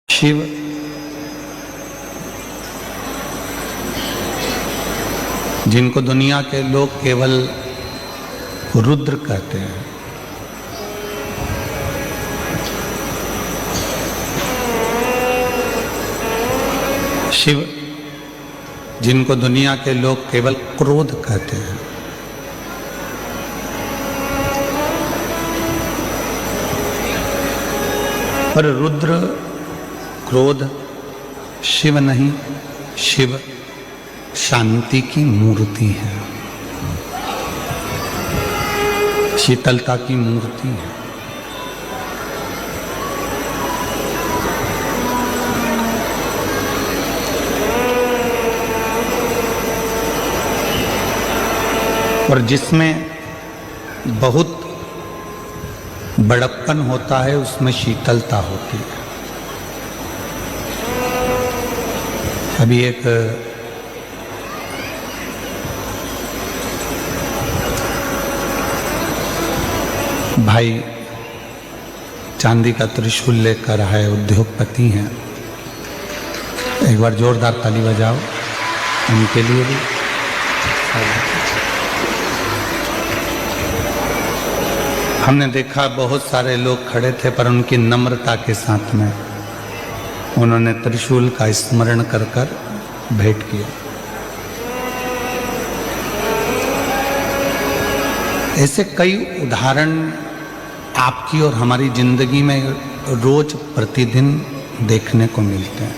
शिव जिनको दुनिया के लोग केवल रुद्र कहते हैं, शिव जिनको दुनिया के लोग केवल क्रोध कहते हैं, पर रुद्र क्रोध शिव नहीं, शिव शांति की मूर्ति है, शीतलता की मूर्ति है। और जिसमें बहुत बड़प्पन होता है उसमें शीतलता होती है। अभी एक भाई चांदी का त्रिशूल लेकर आए, उद्योगपति हैं, एक बार जोरदार ताली बजाओ उनके लिए भी। हमने देखा बहुत सारे लोग खड़े थे, पर उनकी नम्रता के साथ में उन्होंने त्रिशूल का स्मरण कर कर भेंट किया। ऐसे कई उदाहरण आपकी और हमारी जिंदगी में रोज प्रतिदिन देखने को मिलते हैं,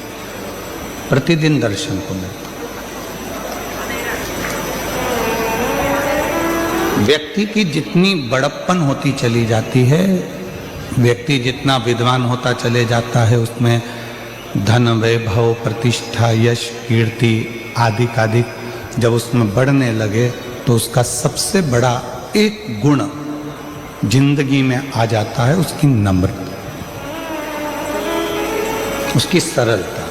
प्रतिदिन दर्शन को मिलते हैं। व्यक्ति की जितनी बड़प्पन होती चली जाती है, व्यक्ति जितना विद्वान होता चले जाता है, उसमें धन, वैभव, प्रतिष्ठा, यश, कीर्ति आदि आदि जब उसमें बढ़ने लगे तो उसका सबसे बड़ा एक गुण जिंदगी में आ जाता है, उसकी नम्रता, उसकी सरलता।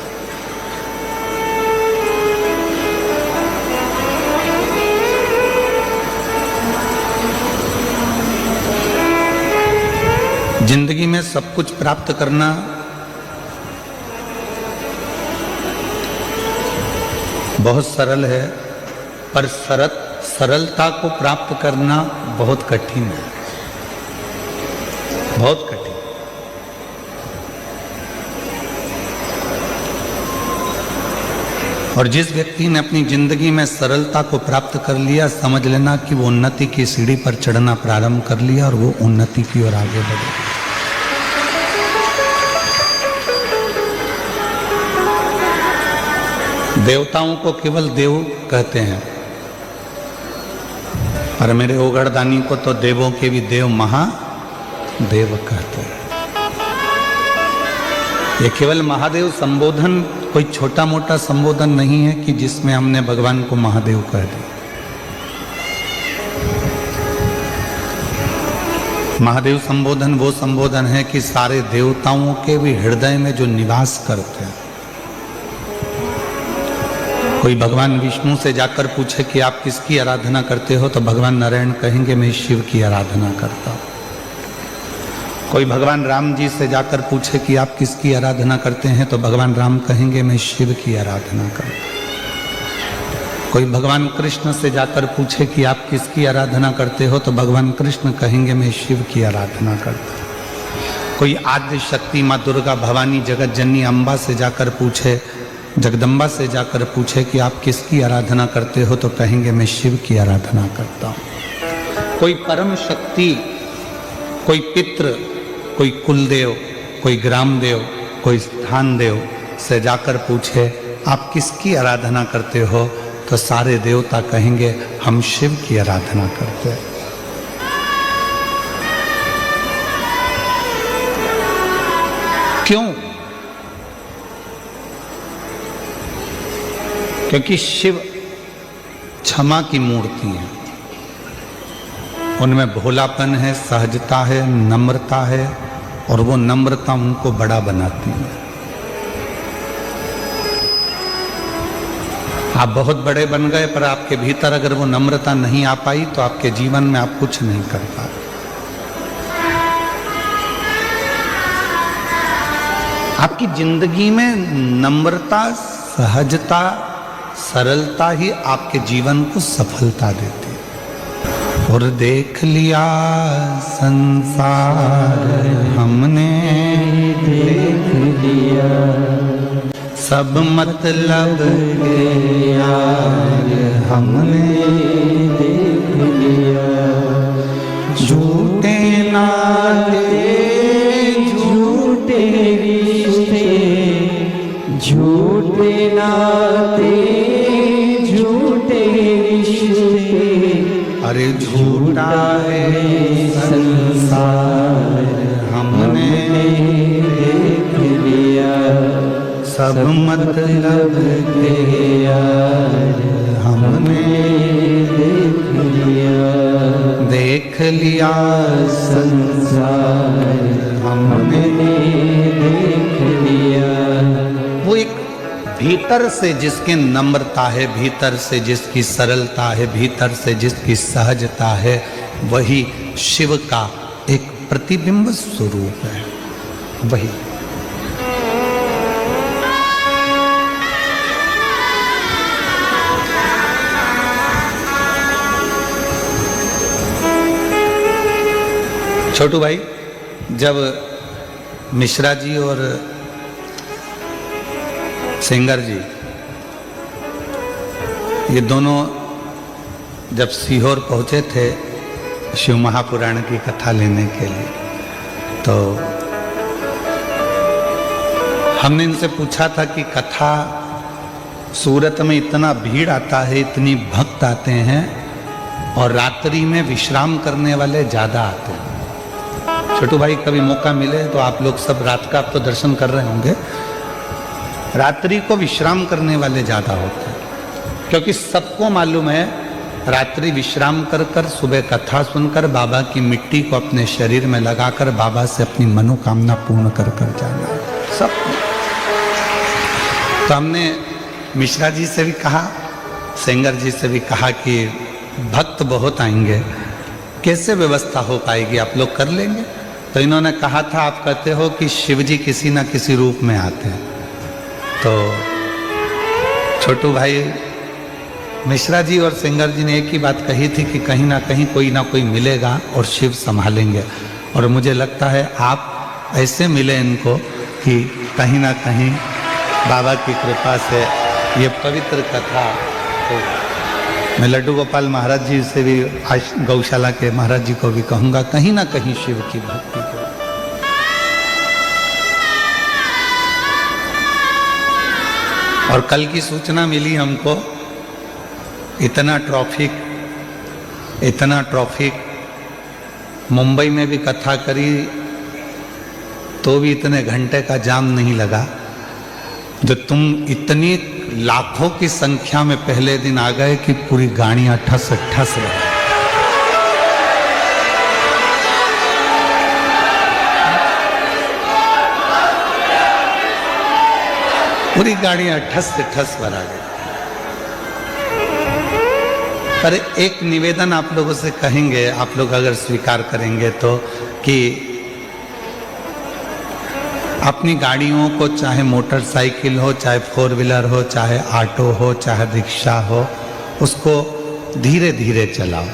जिंदगी में सब कुछ प्राप्त करना बहुत सरल है, पर सरलता को प्राप्त करना बहुत कठिन है, बहुत कठिन। और जिस व्यक्ति ने अपनी जिंदगी में सरलता को प्राप्त कर लिया, समझ लेना कि वो उन्नति की सीढ़ी पर चढ़ना प्रारंभ कर लिया और वो उन्नति की ओर आगे बढ़े। देवताओं को केवल देव कहते हैं, पर मेरे ओगड़दानी को तो देवों के भी देव महादेव कहते हैं। ये केवल महादेव संबोधन कोई छोटा मोटा संबोधन नहीं है कि जिसमें हमने भगवान को महादेव कह दिया। महादेव संबोधन वो संबोधन है कि सारे देवताओं के भी हृदय में जो निवास करते हैं। कोई भगवान विष्णु से जाकर पूछे कि आप किसकी आराधना करते हो, तो भगवान नारायण कहेंगे मैं शिव की आराधना करता हूँ। कोई भगवान राम जी से जाकर पूछे कि आप किसकी आराधना करते हैं, तो भगवान राम कहेंगे मैं शिव की आराधना करता हूँ। कोई भगवान कृष्ण से जाकर पूछे कि आप किसकी आराधना करते हो, तो भगवान कृष्ण कहेंगे मैं शिव की आराधना करता हूँ। कोई आद्य शक्ति माँ दुर्गा, भवानी, जगत जननी अम्बा से जाकर पूछे, जगदम्बा से जाकर पूछे कि आप किसकी आराधना करते हो, तो कहेंगे मैं शिव की आराधना करता हूँ। कोई परम शक्ति, कोई पितृ, कोई कुलदेव, कोई ग्राम देव, कोई स्थान देव से जाकर पूछे आप किसकी आराधना करते हो, तो सारे देवता कहेंगे हम शिव की आराधना करते हैं। क्यों? क्योंकि शिव क्षमा की मूर्ति है, उनमें भोलापन है, सहजता है, नम्रता है, और वो नम्रता उनको बड़ा बनाती है। आप बहुत बड़े बन गए, पर आपके भीतर अगर वो नम्रता नहीं आ पाई तो आपके जीवन में आप कुछ नहीं कर पाए। आपकी जिंदगी में नम्रता, सहजता, सरलता ही आपके जीवन को सफलता देती है। और देख लिया संसार हमने, देख लिया सब मतलब के यार हमने, देख लिया झूठे नाते झूठे रिश्ते, झूठे नाते झूठे रिश्ते, अरे झूठा है संसार हमने देख लिया सब मतलब के यार हमने, देख लिया, देख लिया संसार हमने, देख लिया। वो एक भीतर से जिसके नम्रता है, भीतर से जिसकी सरलता है, भीतर से जिसकी सहजता है, वही शिव का एक प्रतिबिंब स्वरूप है। वही छोटू भाई, जब मिश्रा जी और सेंगर जी ये दोनों जब सीहोर पहुंचे थे शिव महापुराण की कथा लेने के लिए, तो हमने इनसे पूछा था कि कथा सूरत में इतना भीड़ आता है, इतनी भक्त आते हैं और रात्रि में विश्राम करने वाले ज़्यादा आते हैं। छोटू भाई, कभी मौका मिले तो आप लोग सब रात का आप तो दर्शन कर रहे होंगे, रात्रि को विश्राम करने वाले ज़्यादा होते हैं, क्योंकि सबको मालूम है रात्रि विश्राम कर कर सुबह कथा सुनकर बाबा की मिट्टी को अपने शरीर में लगाकर बाबा से अपनी मनोकामना पूर्ण कर कर जाना है सब। तो हमने मिश्रा जी से भी कहा, सेंगर जी से भी कहा कि भक्त बहुत आएंगे, कैसे व्यवस्था हो पाएगी, आप लोग कर लेंगे? तो इन्होंने कहा था, आप कहते हो कि शिव जी किसी ना किसी रूप में आते हैं। तो छोटू भाई, मिश्रा जी और सेंगर जी ने एक ही बात कही थी कि कहीं ना कहीं कोई ना कोई मिलेगा और शिव संभालेंगे। और मुझे लगता है आप ऐसे मिले इनको कि कहीं ना कहीं बाबा की कृपा से ये पवित्र कथा हो। मैं लड्डू गोपाल महाराज जी से भी, आज गौशाला के महाराज जी को भी कहूँगा, कहीं ना कहीं शिव की भक्ति को। और कल की सूचना मिली हमको, इतना ट्रैफिक मुंबई में भी कथा करी तो भी इतने घंटे का जाम नहीं लगा, जो तुम इतनी लाखों की संख्या में पहले दिन आ गए कि पूरी गाड़ियां ठस ठस रही। पूरी गाड़ियां ठस ठस भरा गई। पर एक निवेदन आप लोगों से कहेंगे, आप लोग अगर स्वीकार करेंगे तो, कि अपनी गाड़ियों को, चाहे मोटरसाइकिल हो, चाहे फोर व्हीलर हो, चाहे ऑटो हो, चाहे रिक्शा हो, उसको धीरे धीरे चलाओ।